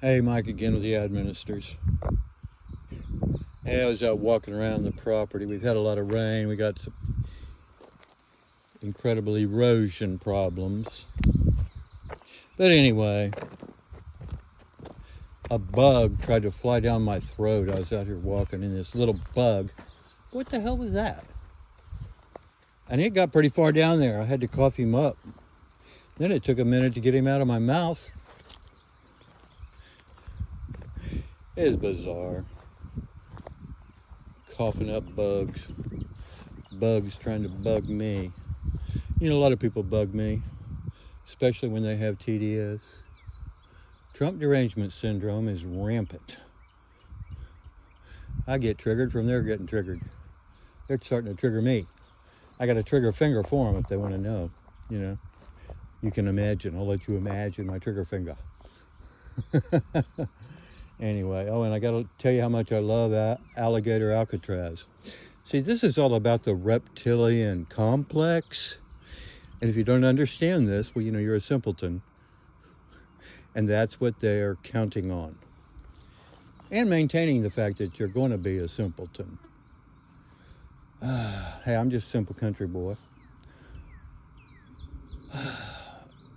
Hey, Mike again with the Administers. Hey, I was out walking around the property. We've had a lot of rain. We got some incredible erosion problems. But anyway, a bug tried to fly down my throat. I was out here walking and this little bug. What the hell was that? And it got pretty far down there. I had to cough him up. Then it took a minute to get him out of my mouth. It is bizarre. Coughing up bugs. Bugs trying to bug me. You know, a lot of people bug me, especially when they have TDS. Trump derangement syndrome is rampant. I get triggered from their getting triggered. They're starting to trigger me. I got a trigger finger for them if they want to know. You know, you can imagine. I'll let you imagine my trigger finger. Anyway, oh, and I got to tell you how much I love Alligator Alcatraz. See, this is all about the reptilian complex. And if you don't understand this, well, you know, you're a simpleton. And that's what they're counting on. And maintaining the fact that you're going to be a simpleton. Hey, I'm just a simple country boy.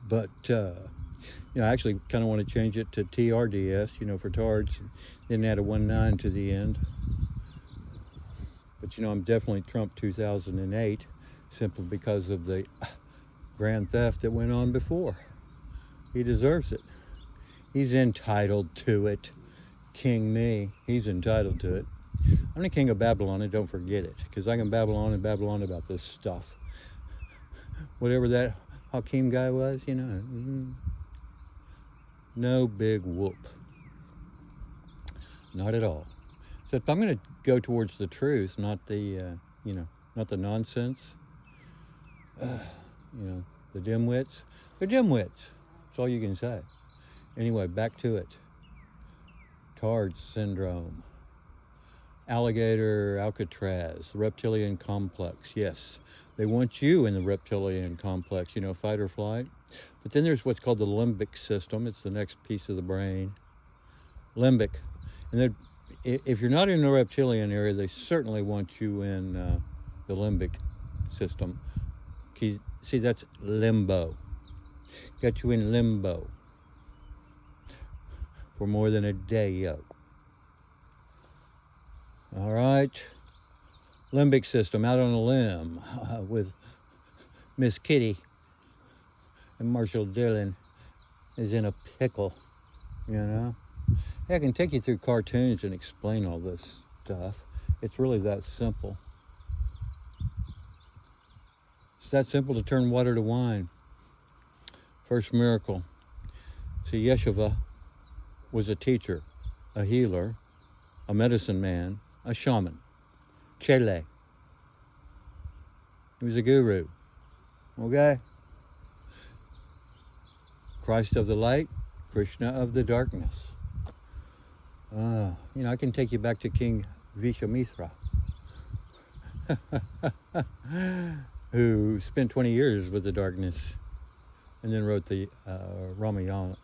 But, you know, I actually kind of want to change it to TRDS, you know, for tards. Then add a 19 to the end. But, you know, I'm definitely Trump 2008, simply because of the grand theft that went on before. He deserves it. He's entitled to it. King me, he's entitled to it. I'm the king of Babylon, and don't forget it, because I can babble on and babble on about this stuff. Whatever that Hakeem guy was, you know, no big whoop. Not at all. So I'm going to go towards the truth, not the, you know, not the nonsense. You know, the dimwits. They're dimwits. That's all you can say. Anyway, back to it. TARD syndrome. Alligator Alcatraz, the reptilian complex. Yes, they want you in the reptilian complex, you know, fight or flight. But then there's what's called the limbic system. It's the next piece of the brain. Limbic. And then if you're not in the reptilian area, they certainly want you in the limbic system. See, that's limbo. Got you in limbo for more than a day, yo. All right. Limbic system, out on a limb with Miss Kitty. And Marshall Dillon is in a pickle, you know. Hey, I can take you through cartoons and explain all this stuff. It's really that simple. It's that simple to turn water to wine. First miracle. See, Yeshua was a teacher, a healer, a medicine man, a shaman. Chele. He was a guru. Okay? Christ of the light, Krishna of the darkness. You know, I can take you back to King Vishwamitra, who spent 20 years with the darkness and then wrote the Ramayana.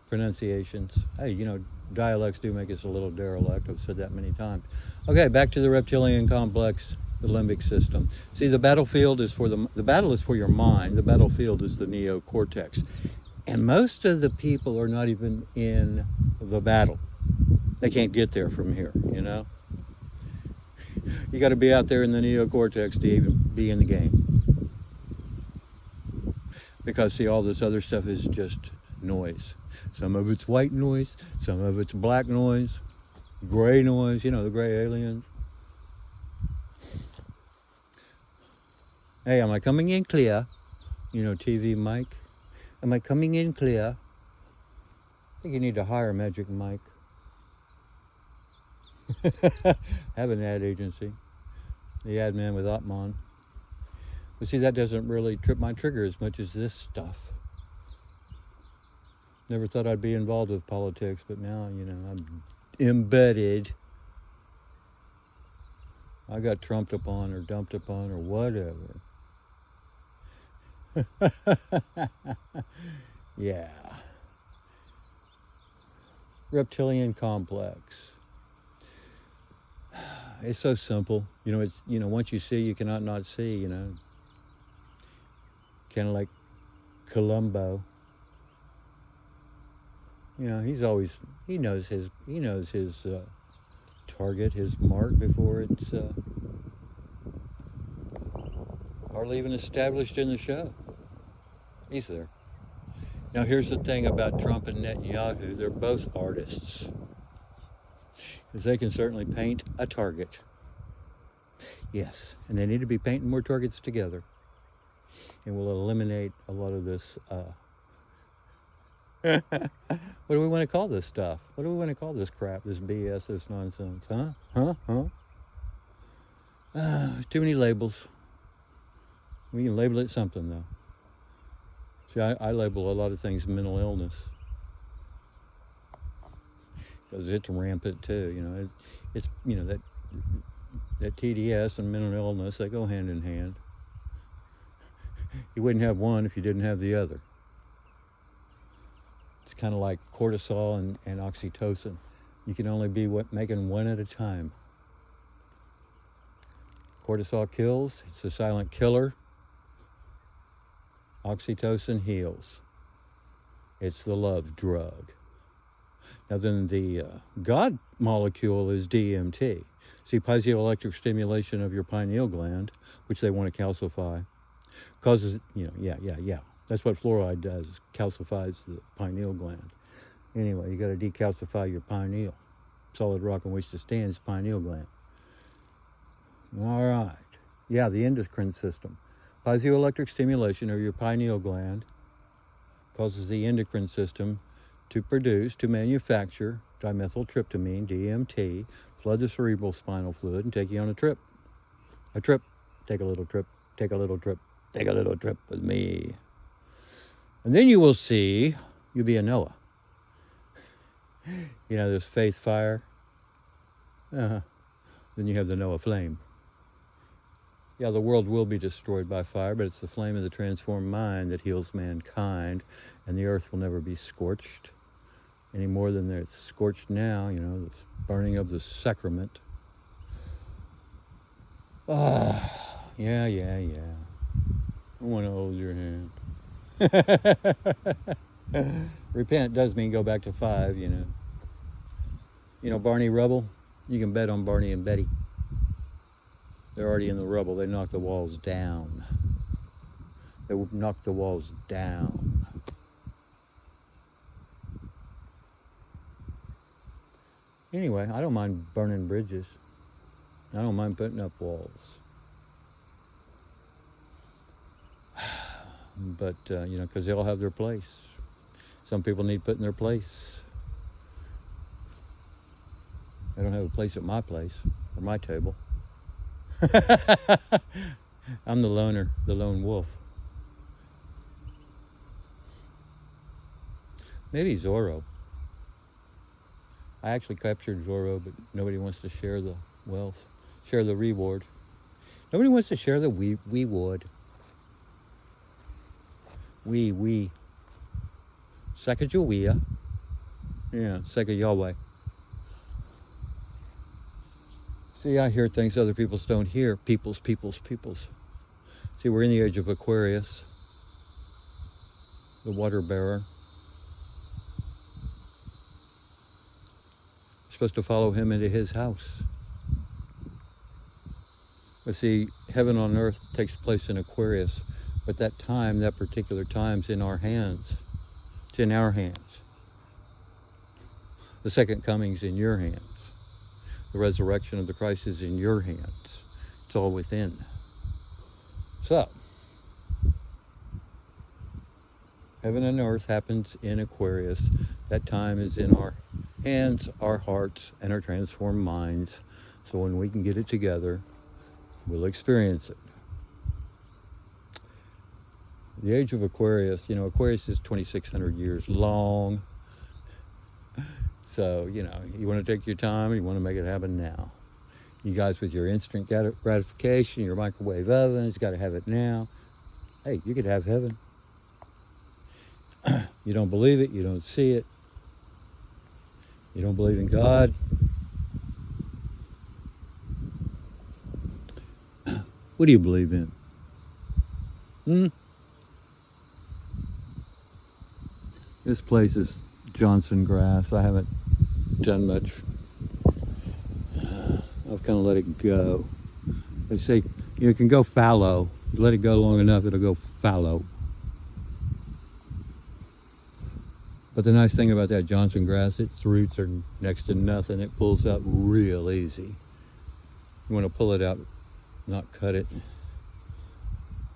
Pronunciations. Hey, you know, dialects do make us a little derelict. I've said that many times. Okay, back to the reptilian complex, the limbic system. See, the battlefield is for the battle is for your mind. The battlefield is the neocortex. And most of the people are not even in the battle. They can't get there from here, you know. You got to be out there in the neocortex to even be in the game. Because, see, all this other stuff is just noise. Some of it's white noise, some of it's black noise, gray noise, you know, the gray aliens. Hey, am I coming in clear? You know, TV mic. Am I coming in clear? I think you need to hire Magic Mike. Have an ad agency. The ad man with Atman. But see, that doesn't really trip my trigger as much as this stuff. Never thought I'd be involved with politics, but now, you know, I'm embedded. I got trumped upon or dumped upon or whatever. Yeah. Reptilian complex. It's so simple. It's, once you see, you cannot not see, Kind of like Columbo. He knows his target, his mark before it's hardly even established in the show. He's there. Now here's the thing about Trump and Netanyahu. They're both artists. Because they can certainly paint a target. Yes, and they need to be painting more targets together. And we'll eliminate a lot of this, what do we want to call this stuff? What do we want to call this crap, this BS, this nonsense? Too many labels. We can label it something, though. See, I label a lot of things mental illness. Because it's rampant, too. It's that TDS and mental illness, they go hand in hand. You wouldn't have one if you didn't have the other. It's kind of like cortisol and oxytocin. You can only be making one at a time. Cortisol kills, it's a silent killer. Oxytocin heals. It's the love drug. Now then the God molecule is DMT. See, piezoelectric stimulation of your pineal gland, which they want to calcify, causes, yeah. That's what fluoride does, calcifies the pineal gland. Anyway, you got to decalcify your pineal. Solid rock on which to stand is pineal gland. All right. Yeah, the endocrine system. Piezoelectric stimulation of your pineal gland causes the endocrine system to manufacture dimethyltriptimine, DMT, flood the cerebrospinal fluid, and take you on a trip. Take a little trip, take a little trip, take a little trip with me. And then you will see, you'll be a Noah. This faith fire. Then you have the Noah flame. Yeah, the world will be destroyed by fire, but it's the flame of the transformed mind that heals mankind, and the earth will never be scorched any more than it's scorched now, the burning of the sacrament. Yeah. I want to hold your hand. Repent does mean go back to 5, Barney Rubble, you can bet on Barney and Betty. They're already in the rubble. They knocked the walls down. Anyway, I don't mind burning bridges. I don't mind putting up walls. But, because they all have their place. Some people need put in their place. I don't have a place at my place, or my table. I'm the loner, the lone wolf. Maybe Zorro. I actually captured Zorro, but nobody wants to share the wealth, share the reward. Nobody wants to share the reward. We. Sacagawea. Yeah, Sega Yahweh. See, I hear things other people don't hear. Peoples. See, we're in the age of Aquarius, the water bearer. You're supposed to follow him into his house. But see, heaven on earth takes place in Aquarius, but that particular time's in our hands. It's in our hands. The second coming's in your hands. The resurrection of the Christ is in your hands. It's all within. So, heaven and earth happens in Aquarius. That time is in our hands, our hearts, and our transformed minds. So when we can get it together, we'll experience it. The age of Aquarius, Aquarius is 2,600 years long. So, you want to take your time, you want to make it happen now. You guys with your instant gratification, your microwave ovens, got to have it now. Hey, you could have heaven. You don't believe it, you don't see it. You don't believe in God. What do you believe in? This place is Johnson grass. I haven't done much. I've kind of let it go. They say you can go fallow. You let it go long enough, it'll go fallow. But the nice thing about that Johnson grass, its roots are next to nothing. It pulls up real easy. You want to pull it out, not cut it,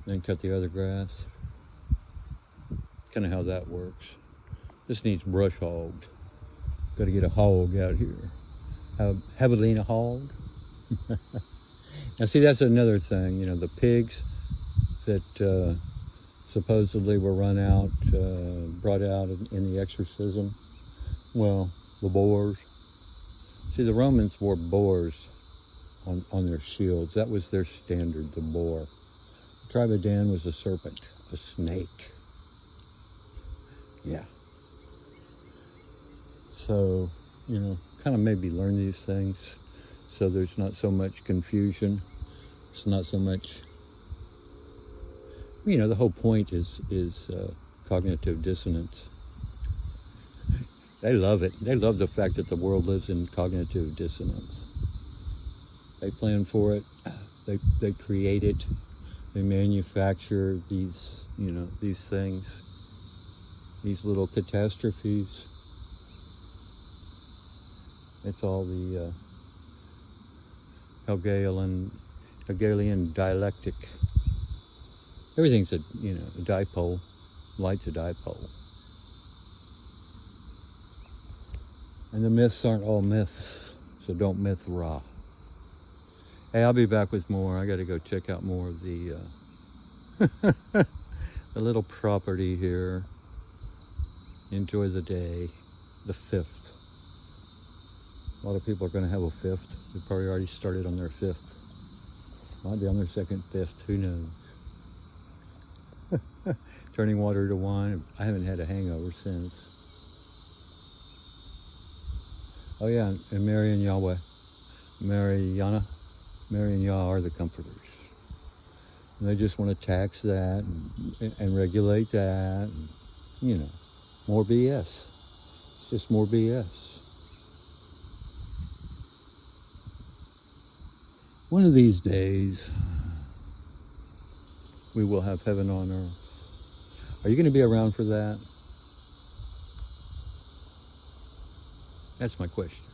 then cut the other grass. Kind of how that works. This needs brush hogged. Got to get a hog out here. Javelina hog. Now see, that's another thing. You know, the pigs that supposedly were brought out in the exorcism. Well, the boars. See, the Romans wore boars on their shields. That was their standard, the boar. The tribe of Dan was a serpent, a snake. Yeah. So, you know, kind of maybe learn these things so there's not so much confusion. It's not so much, you know, the whole point is cognitive dissonance. They love it. They love the fact that the world lives in cognitive dissonance. They plan for it. They create it. They manufacture these, you know, these things, these little catastrophes. It's all the Hegelian dialectic. Everything's a dipole. Light's a dipole. And the myths aren't all myths, so don't myth raw. Hey, I'll be back with more. I got to go check out more of the the little property here. Enjoy the day, the 5th. A lot of people are going to have a 5th. They've probably already started on their 5th. Might be on their 2nd, 5th. Who knows? Turning water to wine. I haven't had a hangover since. Oh yeah, and Mary and Yahweh. Mary and Yah are the comforters. And they just want to tax that and regulate that. And, you know, more BS. It's just more BS. One of these days, we will have heaven on earth. Are you going to be around for that? That's my question.